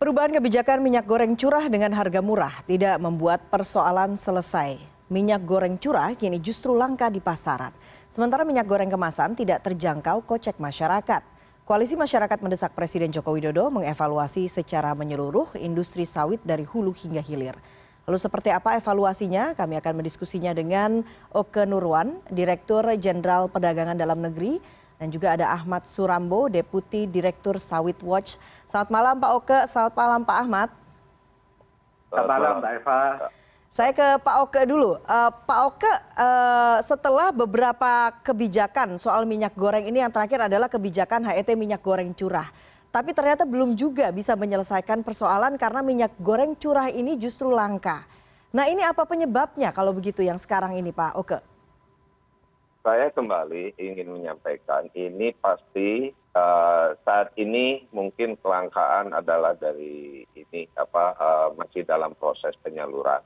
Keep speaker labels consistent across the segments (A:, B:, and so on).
A: Perubahan kebijakan minyak goreng curah dengan harga murah tidak membuat persoalan selesai. Minyak goreng curah kini justru langka di pasaran. Sementara minyak goreng kemasan tidak terjangkau kocek masyarakat. Koalisi Masyarakat mendesak Presiden Joko Widodo mengevaluasi secara menyeluruh industri sawit dari hulu hingga hilir. Lalu seperti apa evaluasinya? Kami akan mendiskusinya dengan Oke Nurwan, Direktur Jenderal Perdagangan Dalam Negeri, dan juga ada Ahmad Surambo, Deputi Direktur Sawit Watch. Selamat malam Pak Oke, selamat malam Pak Ahmad.
B: Selamat malam Mbak Eva.
A: Saya ke Pak Oke dulu. Pak Oke, setelah beberapa kebijakan soal minyak goreng ini, yang terakhir adalah kebijakan HET minyak goreng curah. Tapi ternyata belum juga bisa menyelesaikan persoalan karena minyak goreng curah ini justru langka. Nah, ini apa penyebabnya kalau begitu yang sekarang ini Pak Oke?
B: Saya kembali ingin menyampaikan ini pasti saat ini mungkin kelangkaan adalah dari ini masih dalam proses penyaluran.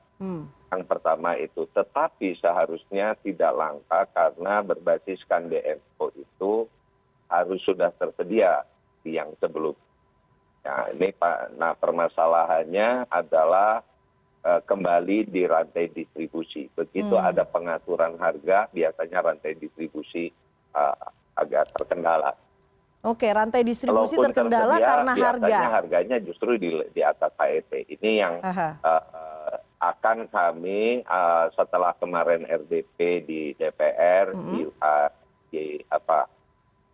B: Yang pertama itu, tetapi seharusnya tidak langka karena berbasiskan DMO itu harus sudah tersedia di yang sebelum. Nah, ini Pak. Nah, permasalahannya adalah kembali di rantai distribusi. Begitu ada pengaturan harga, biasanya rantai distribusi agak terkendala.
A: Oke, rantai distribusi
B: Walaupun
A: terkendala
B: tersedia,
A: karena
B: biasanya harganya justru di atas HET. Ini yang akan kami setelah kemarin RDP di DPR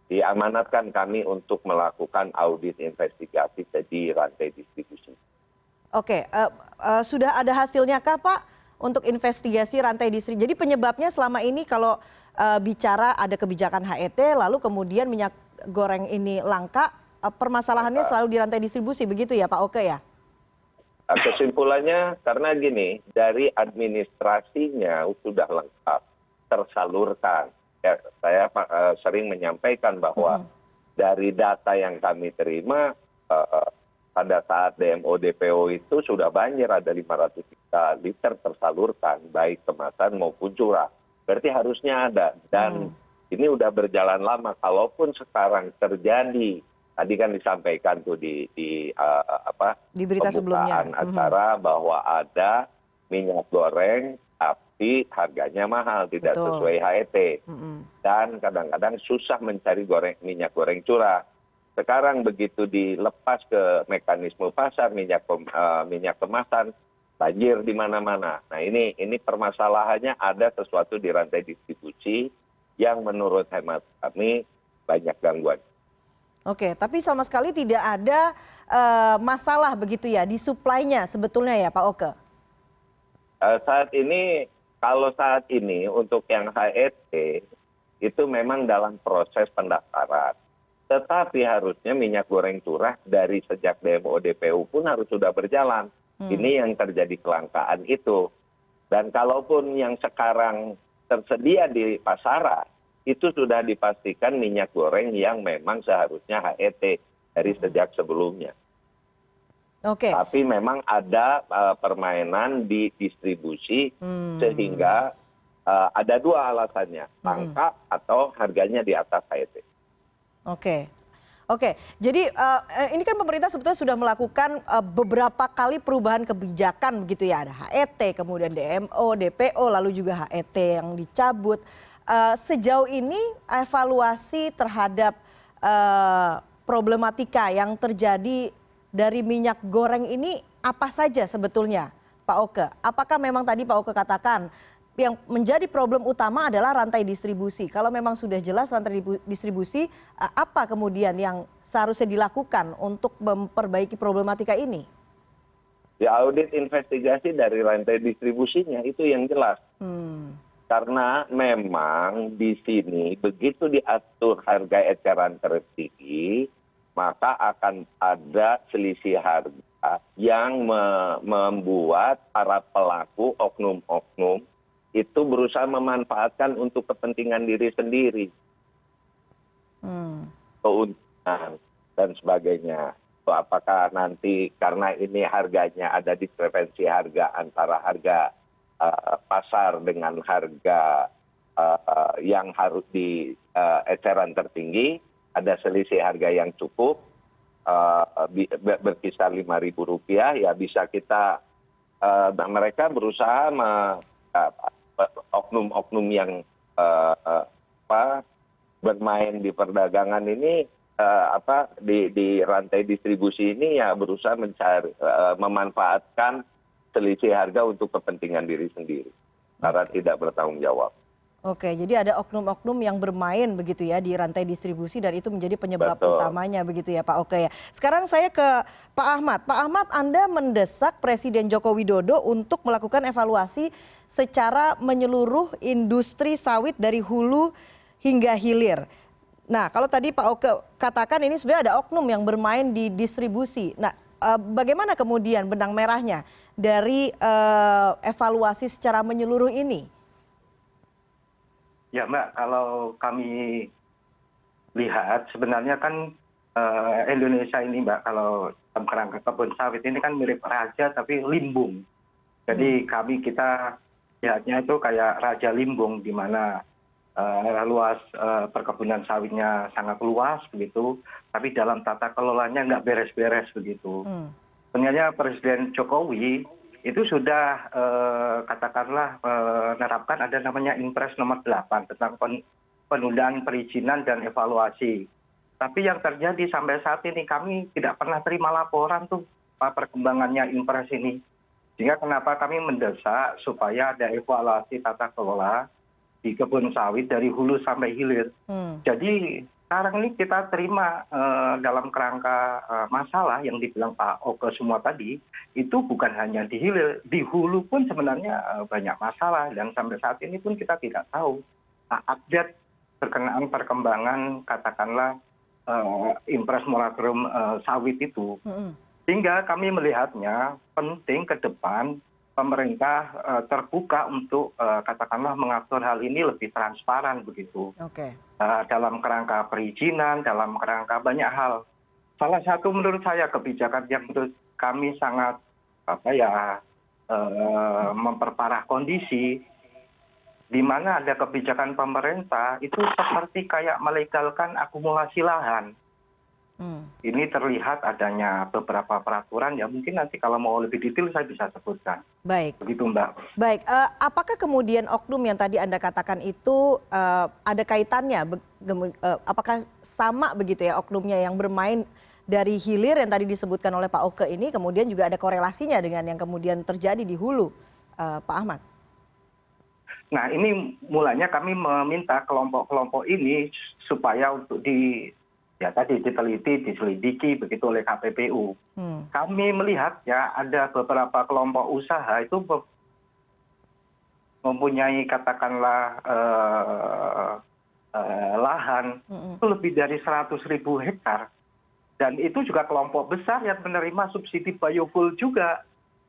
B: diamanatkan kami untuk melakukan audit investigasi di rantai distribusi.
A: Oke, sudah ada hasilnya kah Pak untuk investigasi rantai distribusi? Jadi penyebabnya selama ini kalau bicara ada kebijakan HET lalu kemudian minyak goreng ini langka, permasalahannya selalu di rantai distribusi, begitu ya Pak Oke ya?
B: Kesimpulannya karena gini, dari administrasinya sudah lengkap, tersalurkan. Ya, saya sering menyampaikan bahwa dari data yang kami terima, pada saat DMO DPO itu sudah banjir, ada 500 juta liter tersalurkan, baik kemasan maupun curah. Berarti harusnya ada. Dan ini udah berjalan lama. Kalaupun sekarang terjadi, tadi kan disampaikan tuh di
A: berita sebelumnya,
B: acara bahwa ada minyak goreng tapi harganya mahal, tidak sesuai HET. Dan kadang-kadang susah mencari minyak goreng curah. Sekarang begitu dilepas ke mekanisme pasar minyak kemasan, banjir di mana-mana. Nah, ini permasalahannya ada sesuatu di rantai distribusi yang menurut hemat kami banyak gangguan.
A: Oke, tapi sama sekali tidak ada masalah begitu ya di suplainya sebetulnya ya Pak Oke?
B: Kalau saat ini untuk yang HET itu memang dalam proses pendaftaran. Tetapi harusnya minyak goreng curah dari sejak DMO DPU pun harus sudah berjalan. Ini yang terjadi kelangkaan itu. Dan kalaupun yang sekarang tersedia di pasaran, itu sudah dipastikan minyak goreng yang memang seharusnya HET dari sejak sebelumnya.
A: Oke.
B: Tapi memang ada permainan di distribusi sehingga ada dua alasannya, langka atau harganya di atas HET.
A: Oke. Jadi ini kan pemerintah sebetulnya sudah melakukan beberapa kali perubahan kebijakan begitu ya. Ada HET, kemudian DMO, DPO, lalu juga HET yang dicabut. Sejauh ini evaluasi terhadap problematika yang terjadi dari minyak goreng ini apa saja sebetulnya Pak Oke? Apakah memang tadi Pak Oke katakan yang menjadi problem utama adalah rantai distribusi? Kalau memang sudah jelas rantai distribusi, apa kemudian yang seharusnya dilakukan untuk memperbaiki problematika ini?
B: Ya, audit investigasi dari rantai distribusinya itu yang jelas. Karena memang di sini begitu diatur harga eceran tertinggi, maka akan ada selisih harga yang membuat para pelaku oknum-oknum itu berusaha memanfaatkan untuk kepentingan diri sendiri, keuntungan dan sebagainya. Apakah nanti karena ini harganya ada diskrepensi harga antara harga pasar dengan harga yang harus di eceran tertinggi, ada selisih harga yang cukup, berkisar Rp5.000 ya bisa kita mereka berusaha oknum-oknum yang bermain di perdagangan ini di rantai distribusi ini ya berusaha memanfaatkan selisih harga untuk kepentingan diri sendiri karena tidak bertanggung jawab.
A: Oke, jadi ada oknum-oknum yang bermain begitu ya di rantai distribusi dan itu menjadi penyebab utamanya begitu ya Pak. Oke ya. Sekarang saya ke Pak Ahmad. Pak Ahmad, Anda mendesak Presiden Joko Widodo untuk melakukan evaluasi secara menyeluruh industri sawit dari hulu hingga hilir. Nah, kalau tadi Pak Oke katakan ini sebenarnya ada oknum yang bermain di distribusi. Nah, bagaimana kemudian benang merahnya dari evaluasi secara menyeluruh ini?
C: Ya Mbak, kalau kami lihat sebenarnya kan Indonesia ini Mbak, kalau dalam kerangka kebun sawit ini kan mirip raja tapi limbung. Jadi kita lihatnya itu kayak raja limbung di mana luas perkebunan sawitnya sangat luas begitu, tapi dalam tata kelolanya nggak beres-beres begitu. Sebenarnya Presiden Jokowi itu sudah katakanlah menerapkan ada namanya Impres nomor 8 tentang penundaan perizinan dan evaluasi. Tapi yang terjadi sampai saat ini kami tidak pernah terima laporan tuh perkembangannya Impres ini. Sehingga kenapa kami mendesak supaya ada evaluasi tata kelola di kebun sawit dari hulu sampai hilir. Jadi sekarang ini kita terima dalam kerangka masalah yang dibilang Pak Oke semua tadi, itu bukan hanya di hilir, di hulu pun sebenarnya banyak masalah dan sampai saat ini pun kita tidak tahu update berkenaan perkembangan katakanlah Impres moratorium sawit itu. Sehingga kami melihatnya penting ke depan pemerintah terbuka untuk katakanlah mengatur hal ini lebih transparan begitu. Dalam kerangka perizinan, dalam kerangka banyak hal. Salah satu menurut saya kebijakan yang menurut kami sangat memperparah kondisi, di mana ada kebijakan pemerintah itu seperti kayak melegalkan akumulasi lahan. Ini terlihat adanya beberapa peraturan ya mungkin nanti kalau mau lebih detail saya bisa sebutkan.
A: Baik.
C: Begitu Mbak.
A: Baik, apakah kemudian oknum yang tadi Anda katakan itu ada kaitannya? Apakah sama begitu ya oknumnya yang bermain dari hilir yang tadi disebutkan oleh Pak Oke ini kemudian juga ada korelasinya dengan yang kemudian terjadi di hulu, Pak Ahmad?
C: Nah ini mulanya kami meminta kelompok-kelompok ini supaya untuk diteliti, diselidiki begitu oleh KPPU. Kami melihat ya ada beberapa kelompok usaha itu mempunyai katakanlah lahan itu lebih dari 100.000 hektar. Dan itu juga kelompok besar yang menerima subsidi biofuel juga.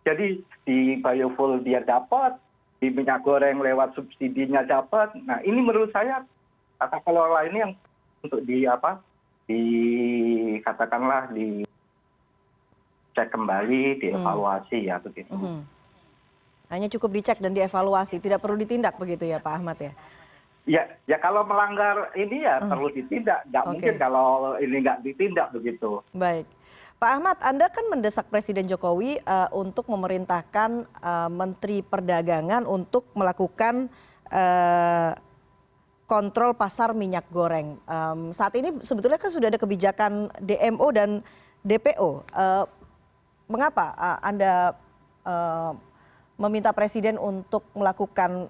C: Jadi di biofuel dia dapat, di minyak goreng lewat subsidinya dapat. Nah ini menurut saya tata kelola ini yang untuk katakanlah dicek kembali, dievaluasi ya begitu.
A: Hanya cukup dicek dan dievaluasi, tidak perlu ditindak begitu ya Pak Ahmad ya?
C: Ya kalau melanggar ini ya perlu ditindak, nggak mungkin kalau ini nggak ditindak begitu.
A: Baik. Pak Ahmad, Anda kan mendesak Presiden Jokowi untuk memerintahkan Menteri Perdagangan untuk melakukan kontrol pasar minyak goreng. Saat ini sebetulnya kan sudah ada kebijakan DMO dan DPO. Mengapa Anda meminta Presiden untuk melakukan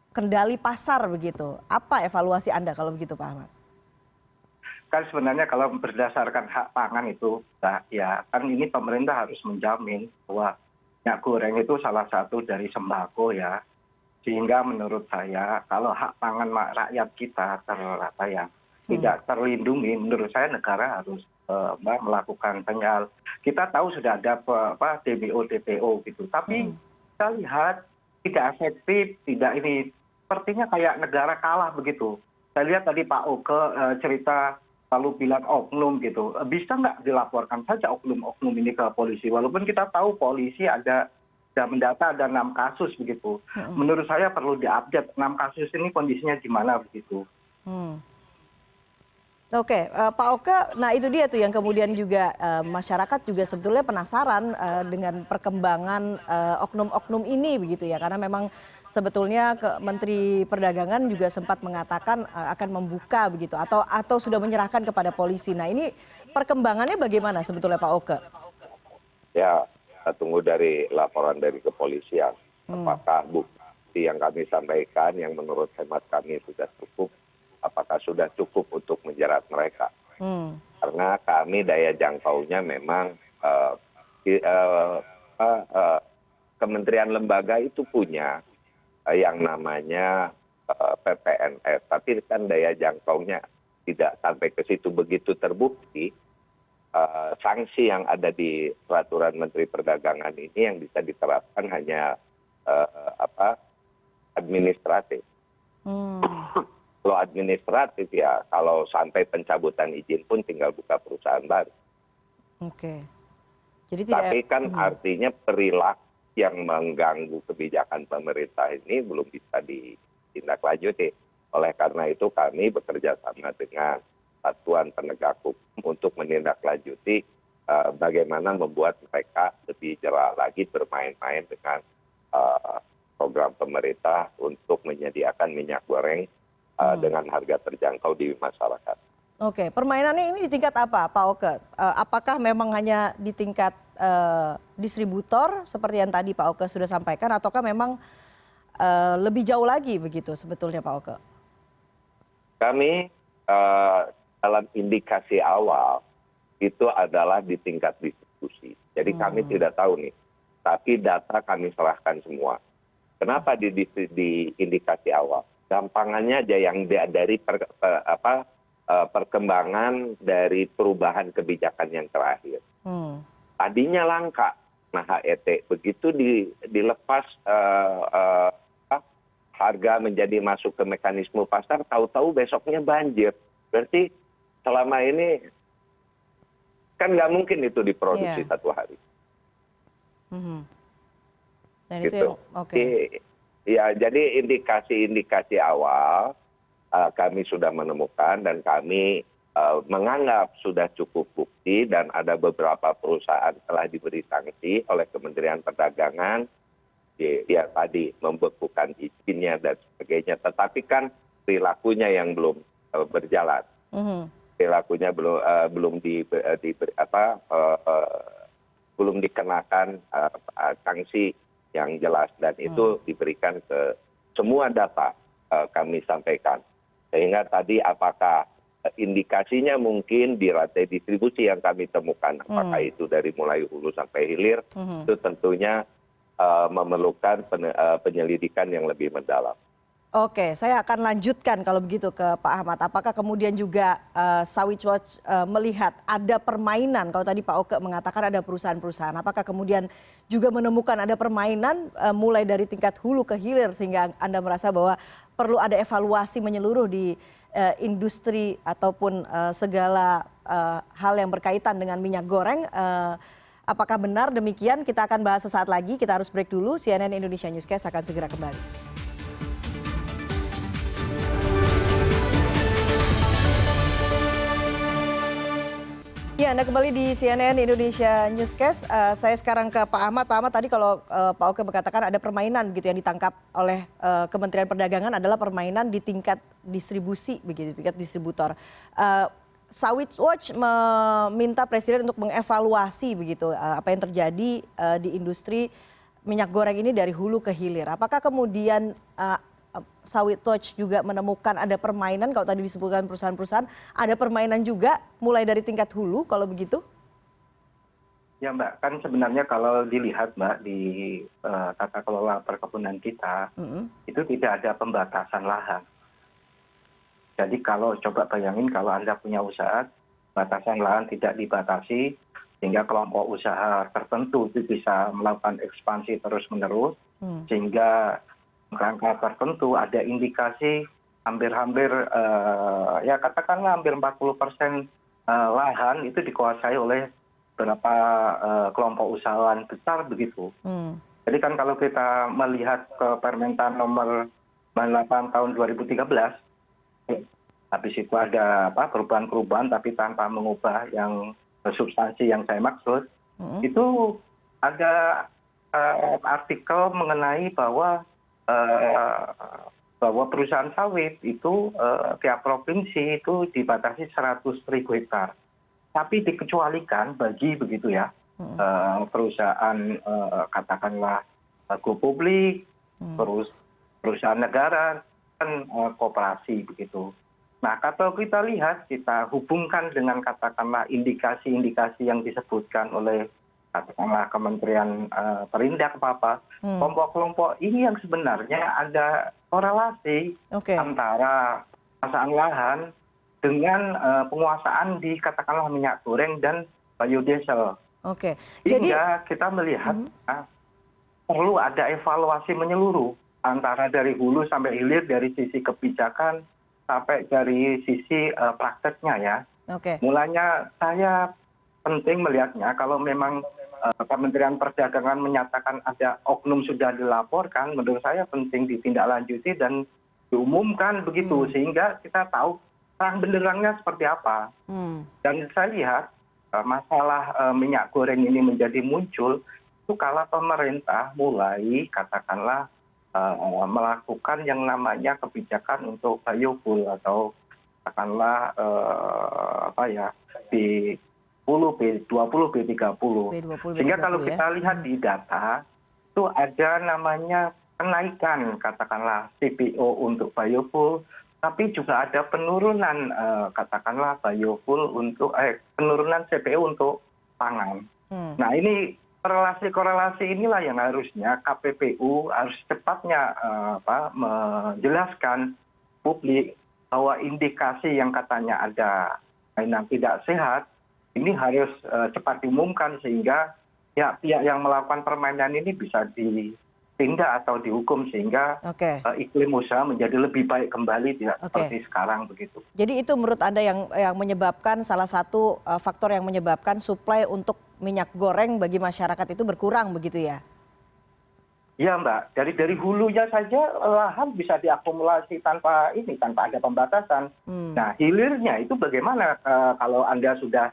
A: kendali pasar begitu? Apa evaluasi Anda kalau begitu Pak Ahmad?
C: Kan sebenarnya kalau berdasarkan hak pangan itu, ya kan ini pemerintah harus menjamin bahwa minyak goreng itu salah satu dari sembako ya. Sehingga menurut saya kalau hak pangan rakyat kita tidak terlindungi, menurut saya negara harus melakukan penyal. Kita tahu sudah ada DBO, DPO gitu, tapi kita lihat tidak efektif, tidak ini sepertinya kayak negara kalah begitu. Saya lihat tadi Pak Oke cerita lalu bilang oknum gitu, bisa nggak dilaporkan saja oknum-oknum ini ke polisi, walaupun kita tahu polisi sudah mendata ada 6 kasus begitu. Menurut saya perlu diupdate 6 kasus ini kondisinya gimana begitu.
A: Oke, Pak Oke, nah itu dia tuh yang kemudian juga masyarakat juga sebetulnya penasaran dengan perkembangan oknum-oknum ini begitu ya, karena memang sebetulnya Menteri Perdagangan juga sempat mengatakan akan membuka begitu atau sudah menyerahkan kepada polisi. Nah ini perkembangannya bagaimana sebetulnya Pak Oke?
B: Ya, kita tunggu dari laporan dari kepolisian.
A: Hmm.
B: Apakah bukti yang kami sampaikan yang menurut hemat kami sudah cukup, apakah sudah cukup untuk menjerat mereka.
A: Hmm.
B: Karena kami daya jangkaunya memang kementerian lembaga itu punya yang namanya PPNS, tapi kan daya jangkaunya tidak sampai ke situ. Begitu terbukti, sanksi yang ada di peraturan Menteri Perdagangan ini yang bisa diterapkan hanya administratif.
A: Hmm.
B: Kalau administratif ya, kalau sampai pencabutan izin pun tinggal buka perusahaan baru.
A: Oke. Jadi tidak.
B: Tapi kan artinya perilaku yang mengganggu kebijakan pemerintah ini belum bisa ditindaklanjuti. Oleh karena itu kami bekerja sama dengan satuan penegak hukum untuk menindaklanjuti bagaimana membuat mereka lebih jerah lagi bermain-main dengan program pemerintah untuk menyediakan minyak goreng dengan harga terjangkau di masyarakat.
A: Oke, permainannya ini di tingkat apa, Pak Oke? Apakah memang hanya di tingkat distributor seperti yang tadi Pak Oke sudah sampaikan, ataukah memang lebih jauh lagi begitu sebetulnya Pak Oke?
B: Kami dalam indikasi awal itu adalah di tingkat distribusi. Jadi kami tidak tahu nih, tapi data kami serahkan semua. Kenapa di indikasi awal? Gampangannya aja yang dari perkembangan dari perubahan kebijakan yang terakhir. Tadinya langka, nah HET begitu dilepas harga menjadi masuk ke mekanisme pasar, tahu-tahu besoknya banjir. Berarti selama ini kan nggak mungkin itu diproduksi satu hari.
A: Dan
B: gitu.
A: itu yang, oke.
B: Ya, jadi indikasi awal kami sudah menemukan dan kami menganggap sudah cukup bukti dan ada beberapa perusahaan telah diberi sanksi oleh Kementerian Perdagangan. Ya tadi membekukan izinnya dan sebagainya, tetapi kan perilakunya yang belum berjalan, perilakunya belum dikenakan sanksi yang jelas dan itu diberikan ke semua data kami sampaikan, sehingga tadi apakah indikasinya mungkin di rantai distribusi yang kami temukan, apakah itu dari mulai hulu sampai hilir, itu tentunya memerlukan penyelidikan yang lebih mendalam.
A: Oke, saya akan lanjutkan kalau begitu ke Pak Ahmad. Apakah kemudian juga Sawit Watch melihat ada permainan, kalau tadi Pak Oke mengatakan ada perusahaan-perusahaan, apakah kemudian juga menemukan ada permainan mulai dari tingkat hulu ke hilir sehingga Anda merasa bahwa perlu ada evaluasi menyeluruh di industri ataupun segala hal yang berkaitan dengan minyak goreng. Apakah benar demikian? Kita akan bahas sesaat lagi. Kita harus break dulu. CNN Indonesia Newscast akan segera kembali. Ya, Anda kembali di CNN Indonesia Newscast. Saya sekarang ke Pak Ahmad. Pak Ahmad, tadi kalau Pak Oke mengatakan ada permainan gitu yang ditangkap oleh Kementerian Perdagangan adalah permainan di tingkat distribusi, begitu, tingkat distributor. Sawit Watch meminta Presiden untuk mengevaluasi begitu apa yang terjadi di industri minyak goreng ini dari hulu ke hilir. Apakah kemudian Sawit Watch juga menemukan ada permainan, kalau tadi disebutkan perusahaan-perusahaan, ada permainan juga mulai dari tingkat hulu kalau begitu?
C: Ya Mbak, kan sebenarnya kalau dilihat Mbak di tata kelola perkebunan kita, itu tidak ada pembatasan lahan. Jadi kalau coba bayangin kalau Anda punya usaha, batasan lahan tidak dibatasi, sehingga kelompok usaha tertentu itu bisa melakukan ekspansi terus-menerus, sehingga rangka tertentu ada indikasi hampir-hampir ya katakanlah hampir 40% lahan itu dikuasai oleh beberapa kelompok usahawan besar begitu. Jadi kan kalau kita melihat ke Permentan nomor 98 tahun 2013 habis itu ada perubahan-perubahan tapi tanpa mengubah yang substansi yang saya maksud, itu ada artikel mengenai bahwa perusahaan sawit itu tiap provinsi itu dibatasi 100.000 hektar. Tapi dikecualikan bagi begitu ya perusahaan katakanlah go publik, perusahaan negara, dan koperasi begitu. Nah, kalau kita lihat, kita hubungkan dengan katakanlah indikasi-indikasi yang disebutkan oleh katakanlah Kementerian Perindak apa, kelompok-kelompok ini yang sebenarnya ada korelasi antara penguasaan lahan dengan penguasaan di katakanlah minyak goreng dan biodiesel. Sehingga kita melihat perlu ada evaluasi menyeluruh antara dari hulu sampai hilir, dari sisi kebijakan sampai dari sisi prakteknya ya. Mulanya saya penting melihatnya kalau memang Kementerian Perdagangan menyatakan ada oknum sudah dilaporkan, menurut saya penting ditindaklanjuti dan diumumkan begitu sehingga kita tahu terang benderangnya seperti apa. Dan saya lihat masalah minyak goreng ini menjadi muncul itu kala pemerintah mulai katakanlah melakukan yang namanya kebijakan untuk biofuel atau katakanlah B10, B20, B30. Sehingga kalau kita lihat di data itu ada namanya kenaikan katakanlah CPO untuk biofuel, tapi juga ada penurunan katakanlah biofuel untuk penurunan CPO untuk pangan. Nah, ini korelasi inilah yang harusnya KPPU harus cepatnya menjelaskan publik bahwa indikasi yang katanya ada mainan tidak sehat ini harus cepat diumumkan sehingga pihak yang melakukan permainan ini bisa ditindak atau dihukum sehingga iklim usaha menjadi lebih baik kembali tidak seperti sekarang begitu.
A: Jadi itu menurut Anda yang menyebabkan salah satu faktor yang menyebabkan suplai untuk minyak goreng bagi masyarakat itu berkurang begitu ya?
C: Iya Mbak, dari hulunya saja lahan bisa diakumulasi tanpa ada pembatasan. Nah hilirnya itu bagaimana kalau Anda sudah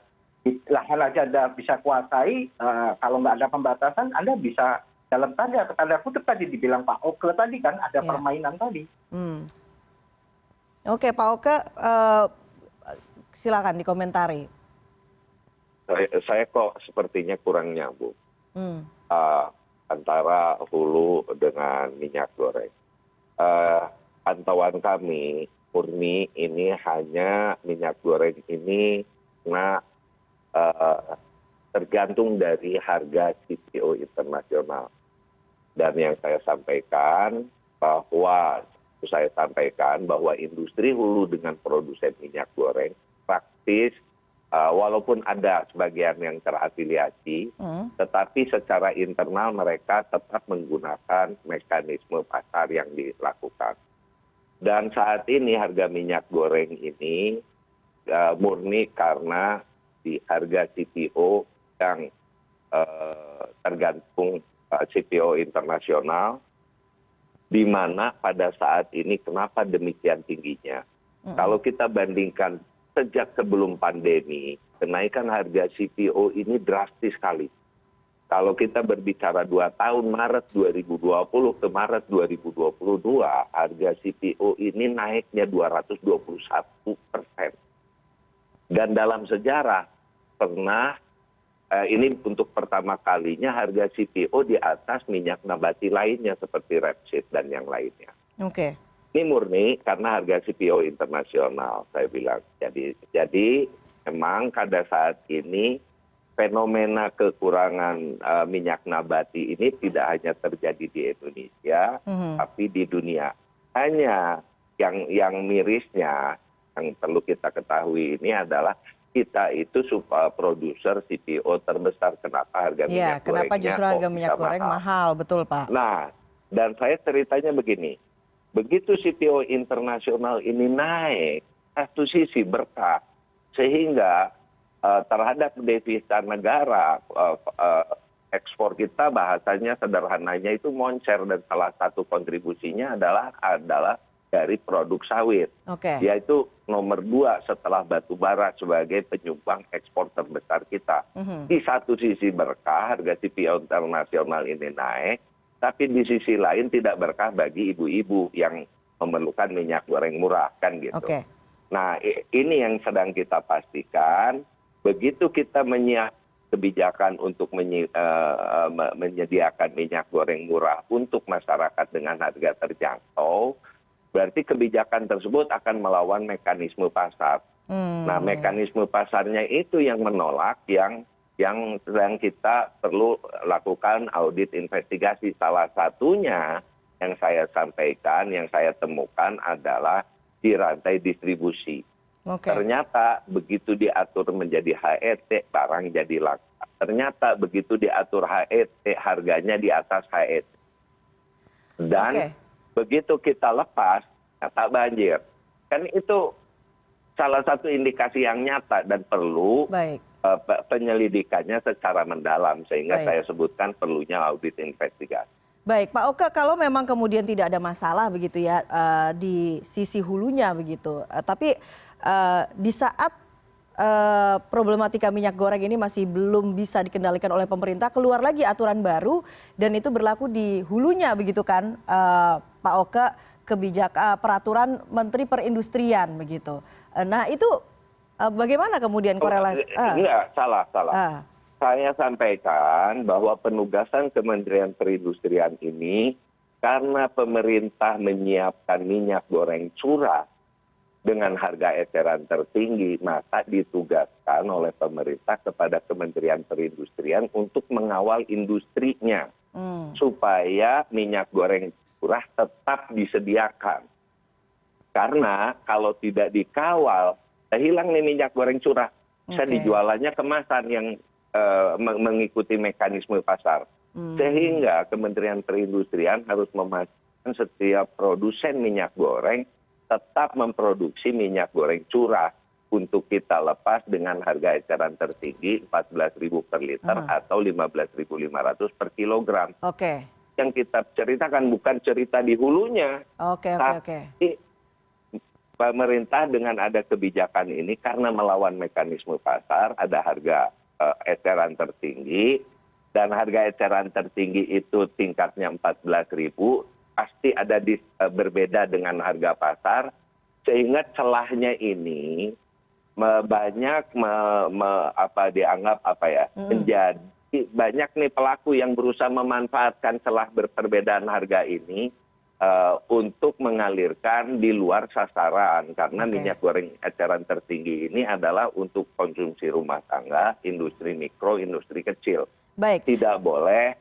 C: lahan aja Anda bisa kuasai, kalau nggak ada pembatasan Anda bisa dalam tanda kutip tadi dibilang Pak Oke tadi kan ada permainan tadi.
A: Oke Pak Oke, silakan dikomentari.
B: Saya kok sepertinya kurang nyambung antara hulu dengan minyak goreng. Pantauan kami murni ini hanya minyak goreng ini karena tergantung dari harga CPO internasional. Dan yang saya sampaikan bahwa industri hulu dengan produsen minyak goreng praktis walaupun ada sebagian yang terafiliasi, tetapi secara internal mereka tetap menggunakan mekanisme pasar yang dilakukan. Dan saat ini harga minyak goreng ini murni karena di harga CPO yang tergantung CPO internasional, di mana pada saat ini kenapa demikian tingginya? Kalau kita bandingkan sejak sebelum pandemi, kenaikan harga CPO ini drastis sekali. Kalau kita berbicara 2 tahun, Maret 2020 ke Maret 2022, harga CPO ini naiknya 221%. Dan dalam sejarah pernah, ini untuk pertama kalinya harga CPO di atas minyak nabati lainnya seperti rapeseed dan yang lainnya. Ini murni karena harga CPO internasional, saya bilang. Jadi memang pada saat ini fenomena kekurangan minyak nabati ini tidak hanya terjadi di Indonesia, tapi di dunia. Hanya yang mirisnya, yang perlu kita ketahui ini adalah kita itu produser CPO terbesar. Kenapa harga minyak gorengnya
A: kenapa justru harga minyak goreng mahal, betul Pak.
B: Nah, dan saya ceritanya begini. Begitu CPO internasional ini naik, satu sisi berkah, sehingga terhadap devisa negara, ekspor kita bahasanya sederhananya itu moncer, dan salah satu kontribusinya adalah dari produk sawit,
A: Oke.
B: yaitu nomor 2 setelah batu bara sebagai penyumbang ekspor terbesar kita.
A: Mhm.
B: Di satu sisi berkah harga CPO internasional ini naik, tapi di sisi lain tidak berkah bagi ibu-ibu yang memerlukan minyak goreng murah kan gitu.
A: Oke.
B: Nah ini yang sedang kita pastikan, begitu kita menyiapkan kebijakan untuk menyediakan minyak goreng murah untuk masyarakat dengan harga terjangkau, berarti kebijakan tersebut akan melawan mekanisme pasar. Nah, mekanisme pasarnya itu yang menolak, yang sedang kita perlu lakukan audit investigasi. Salah satunya yang saya sampaikan, yang saya temukan adalah di rantai distribusi.
A: Oke.
B: Ternyata begitu diatur menjadi HET, barang jadi langka. Ternyata begitu diatur HET, harganya di atas HET. Dan
A: Oke.
B: begitu kita lepas, nyata banjir. Kan itu salah satu indikasi yang nyata dan perlu
A: Baik.
B: penyelidikannya secara mendalam. Sehingga
A: Baik.
B: saya sebutkan perlunya audit investigasi.
A: Baik, Pak Oke, kalau memang kemudian tidak ada masalah begitu ya di sisi hulunya begitu, tapi di saat problematika minyak goreng ini masih belum bisa dikendalikan oleh pemerintah, keluar lagi aturan baru dan itu berlaku di hulunya begitu kan, Pak Oke, peraturan Menteri Perindustrian begitu. Nah itu bagaimana kemudian korelasi?
B: Enggak, salah.
A: Ah,
B: Saya sampaikan bahwa penugasan Kementerian Perindustrian ini karena pemerintah menyiapkan minyak goreng curah dengan harga eceran tertinggi, maka ditugaskan oleh pemerintah kepada Kementerian Perindustrian untuk mengawal industrinya supaya minyak goreng curah tetap disediakan. Karena kalau tidak dikawal, hilang nih minyak goreng curah. Bisa
A: Oke.
B: dijualannya kemasan yang mengikuti mekanisme pasar. Sehingga Kementerian Perindustrian harus memastikan setiap produsen minyak goreng tetap memproduksi minyak goreng curah untuk kita lepas dengan harga eceran tertinggi 14.000 per liter atau 15.500 per kilogram.
A: Oke.
B: Yang kita ceritakan bukan cerita di hulunya,
A: Oke.
B: tapi pemerintah dengan ada kebijakan ini karena melawan mekanisme pasar, ada harga eceran tertinggi, dan harga eceran tertinggi itu tingkatnya 14.000, pasti ada berbeda dengan harga pasar, sehingga celahnya ini banyak dianggap menjadi banyak nih pelaku yang berusaha memanfaatkan celah perbedaan harga ini untuk mengalirkan di luar sasaran, karena minyak goreng eceran tertinggi ini adalah untuk konsumsi rumah tangga, industri mikro, industri kecil.
A: Baik.
B: Tidak boleh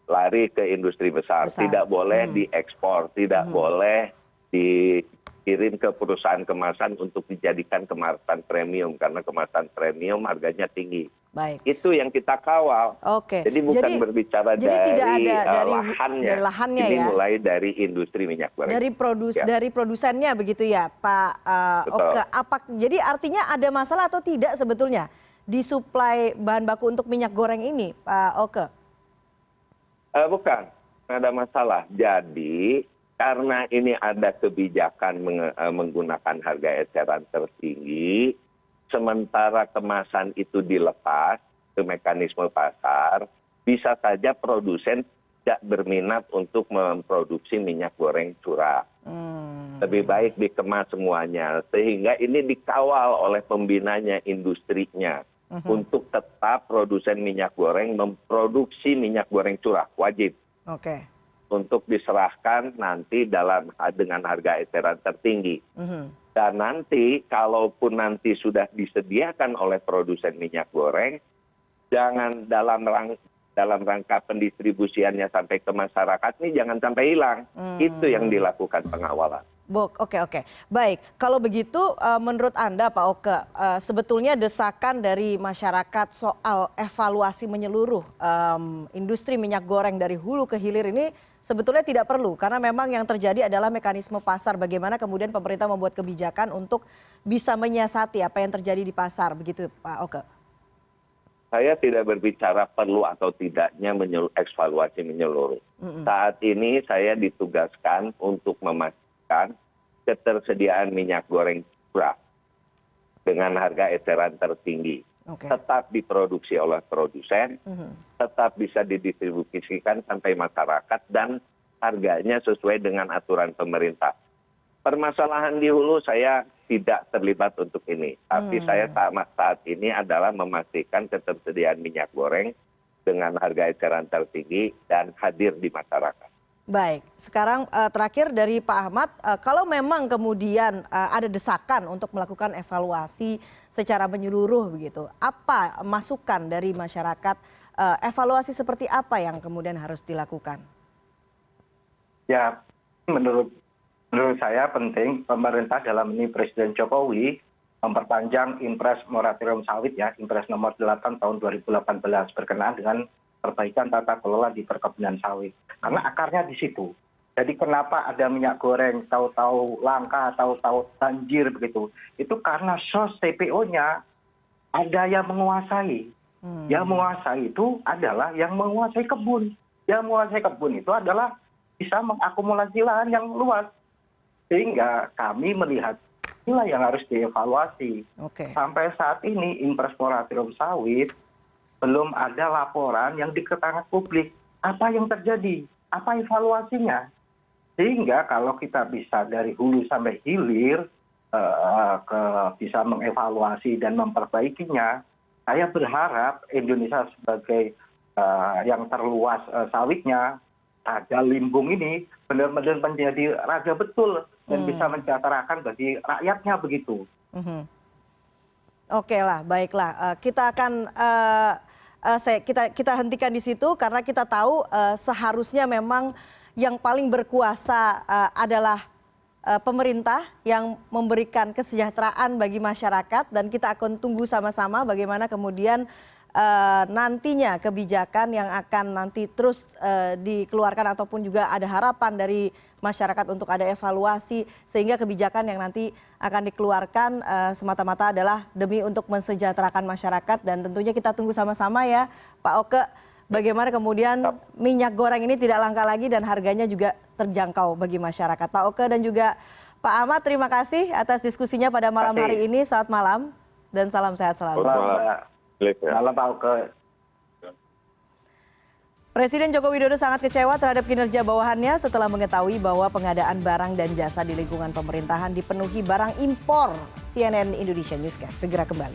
B: lari ke industri besar, tidak boleh diekspor, tidak boleh dikirim ke perusahaan kemasan untuk dijadikan kemasan premium, karena kemasan premium harganya tinggi.
A: Baik.
B: Itu yang kita kawal.
A: Oke.
B: Jadi bukan berbicara
A: tidak
B: dari
A: ada
B: lahannya. Ini
A: ya.
B: mulai dari industri minyak goreng.
A: Dari produsennya begitu ya, Pak Oke. Jadi artinya ada masalah atau tidak sebetulnya di suplai bahan baku untuk minyak goreng ini, Pak Oke?
B: Bukan, tidak ada masalah. Jadi karena ini ada kebijakan menggunakan harga eceran tertinggi, sementara kemasan itu dilepas ke mekanisme pasar, bisa saja produsen tidak berminat untuk memproduksi minyak goreng curah. Lebih baik dikemas semuanya, sehingga ini dikawal oleh pembinanya, industrinya, untuk tetap produsen minyak goreng memproduksi minyak goreng curah, wajib.
A: Oke.
B: Untuk diserahkan nanti dengan harga eceran tertinggi. Dan nanti kalaupun nanti sudah disediakan oleh produsen minyak goreng, jangan dalam rangka pendistribusiannya sampai ke masyarakat ini jangan sampai hilang. Itu yang dilakukan pengawalan.
A: Oke. Baik, kalau begitu menurut Anda Pak Oke, sebetulnya desakan dari masyarakat soal evaluasi menyeluruh industri minyak goreng dari hulu ke hilir ini sebetulnya tidak perlu, karena memang yang terjadi adalah mekanisme pasar, bagaimana kemudian pemerintah membuat kebijakan untuk bisa menyiasati apa yang terjadi di pasar, begitu Pak Oke?
B: Saya tidak berbicara perlu atau tidaknya evaluasi menyeluruh. Saat ini saya ditugaskan untuk memastikan ketersediaan minyak goreng curah dengan harga eceran tertinggi.
A: Oke.
B: Tetap diproduksi oleh produsen, tetap bisa didistribusikan sampai masyarakat, dan harganya sesuai dengan aturan pemerintah. Permasalahan di hulu saya tidak terlibat untuk ini. Tapi saya saat ini adalah memastikan ketersediaan minyak goreng dengan harga eceran tertinggi dan hadir di masyarakat.
A: Baik, sekarang terakhir dari Pak Ahmad, kalau memang kemudian ada desakan untuk melakukan evaluasi secara menyeluruh begitu, apa masukan dari masyarakat, evaluasi seperti apa yang kemudian harus dilakukan?
C: Ya, menurut saya penting pemerintah dalam ini Presiden Jokowi memperpanjang impres moratorium sawit ya, impres nomor 8 tahun 2018 berkenaan dengan perbaikan tata kelola di perkebunan sawit. Karena akarnya di situ. Jadi kenapa ada minyak goreng tahu-tahu langka, tahu-tahu banjir begitu. Itu karena sos TPO-nya ada yang menguasai. Yang menguasai itu adalah yang menguasai kebun. Yang menguasai kebun itu adalah bisa mengakumulasi lahan yang luas. Sehingga kami melihat inilah yang harus dievaluasi.
A: Oke.
C: Sampai saat ini impres moratorium sawit belum ada laporan yang diketahui publik. Apa yang terjadi? Apa evaluasinya? Sehingga kalau kita bisa dari hulu sampai hilir bisa mengevaluasi dan memperbaikinya, saya berharap Indonesia sebagai yang terluas sawitnya, Raja Limbung ini benar-benar menjadi raja betul dan bisa mensejahterakan bagi rakyatnya begitu.
A: Oke lah, baiklah. Kita akan kita hentikan di situ karena kita tahu seharusnya memang yang paling berkuasa adalah pemerintah yang memberikan kesejahteraan bagi masyarakat, dan kita akan tunggu sama-sama bagaimana kemudian nantinya kebijakan yang akan nanti terus dikeluarkan ataupun juga ada harapan dari masyarakat untuk ada evaluasi sehingga kebijakan yang nanti akan dikeluarkan semata-mata adalah demi untuk mensejahterakan masyarakat. Dan tentunya kita tunggu sama-sama ya Pak Oke, bagaimana kemudian minyak goreng ini tidak langka lagi dan harganya juga terjangkau bagi masyarakat. Pak Oke dan juga Pak Ahmad, terima kasih atas diskusinya pada malam hari ini. Selamat malam dan salam sehat selalu.
C: Malam Pak Oke.
A: Presiden Joko Widodo sangat kecewa terhadap kinerja bawahannya setelah mengetahui bahwa pengadaan barang dan jasa di lingkungan pemerintahan dipenuhi barang impor. CNN Indonesia Newscast segera kembali.